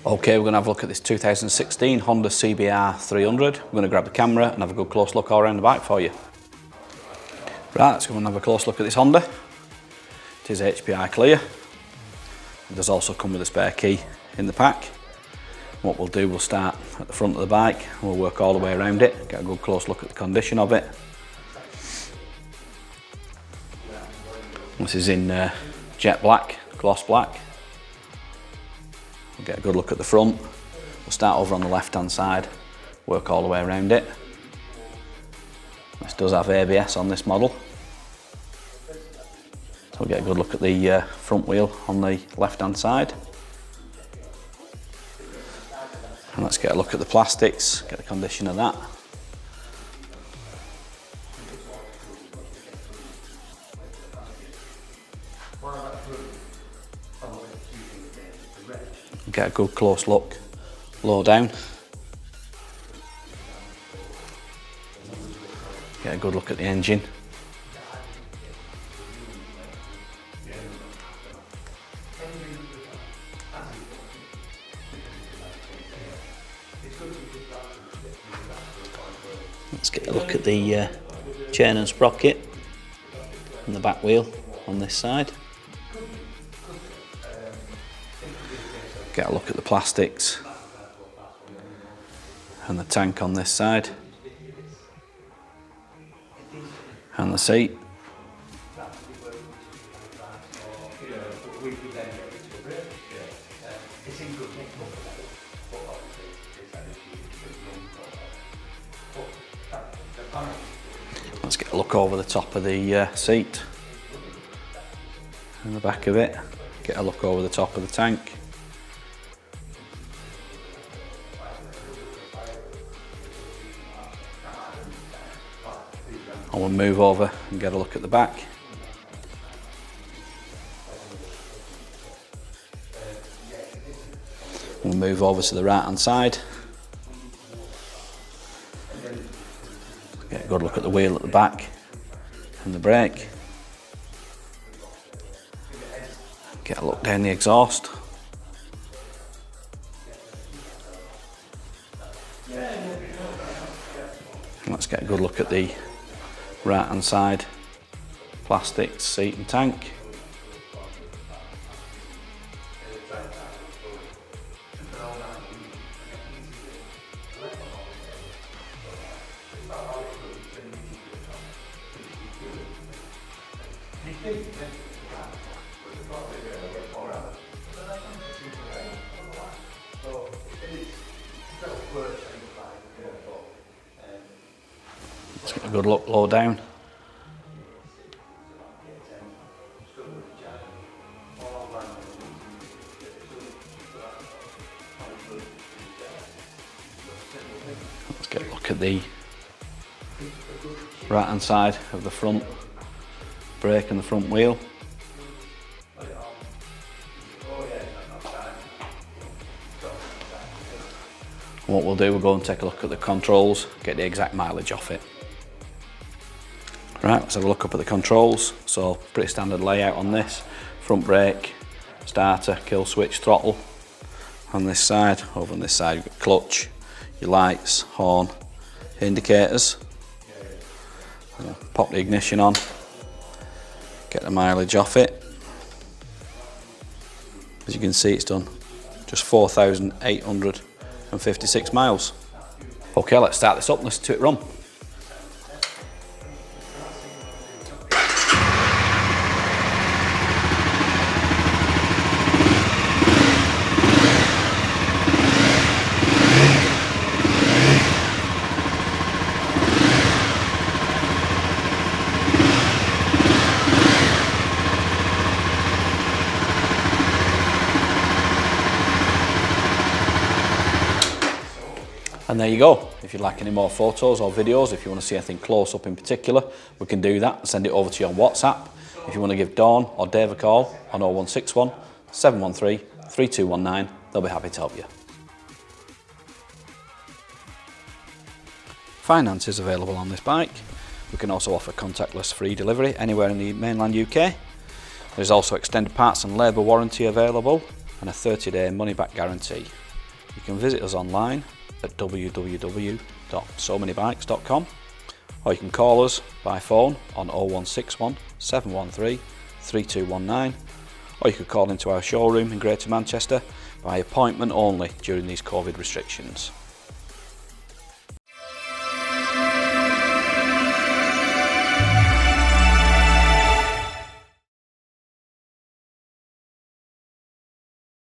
Okay, we're going to have a look at this 2016 Honda CBR300. We're going to grab the camera and have a good close look all around the bike for you. Right, let's go and have a close look at this Honda. It is HPI clear. It does also come with a spare key in the pack. What we'll do, we'll start at the front of the bike and we'll work all the way around it, get a good close look at the condition of it. This is in jet black, gloss black. We'll get a good look at the front. We'll start over on the left hand side, work all the way around it. This does have ABS on this model. So we'll get a good look at the front wheel on the left hand side. And let's get a look at the plastics, get the condition of that. Get a good close look low down. Get a good look at the engine. Let's get a look at the chain and sprocket and the back wheel on this side. Get a look at the plastics and the tank on this side and the seat. Let's get a look over the top of the seat and the back of it. Get a look over the top of the tank. I will move over and get a look at the back. We'll move over to the right hand side. Get a good look at the wheel at the back and the brake. Get a look down the exhaust. Let's get a good look at the right hand side, plastics, seat and tank. Let's get a good look low down. Let's get a look at the right hand side of the front brake and the front wheel. And what we'll do, we'll go and take a look at the controls, get the exact mileage off it. Right, let's have a look up at the controls. So pretty standard layout on this. Front brake, starter, kill switch, throttle. On this side, over on this side you've got clutch, your lights, horn, indicators. Pop the ignition on, get the mileage off it. As you can see, it's done just 4,856 miles. Okay, let's start this up and listen to it run. And there you go. If you'd like any more photos or videos, if you want to see anything close up in particular, we can do that and send it over to you on WhatsApp. If you want to give Dawn or Dave a call on 0161 713 3219, they'll be happy to help you. Finance is available on this bike. We can also offer contactless free delivery anywhere in the mainland UK. There's also extended parts and labour warranty available and a 30-day money back guarantee. You can visit us online at www.SoManyBikes.com, or you can call us by phone on 0161 713 3219, or you could call into our showroom in Greater Manchester by appointment only during these COVID restrictions.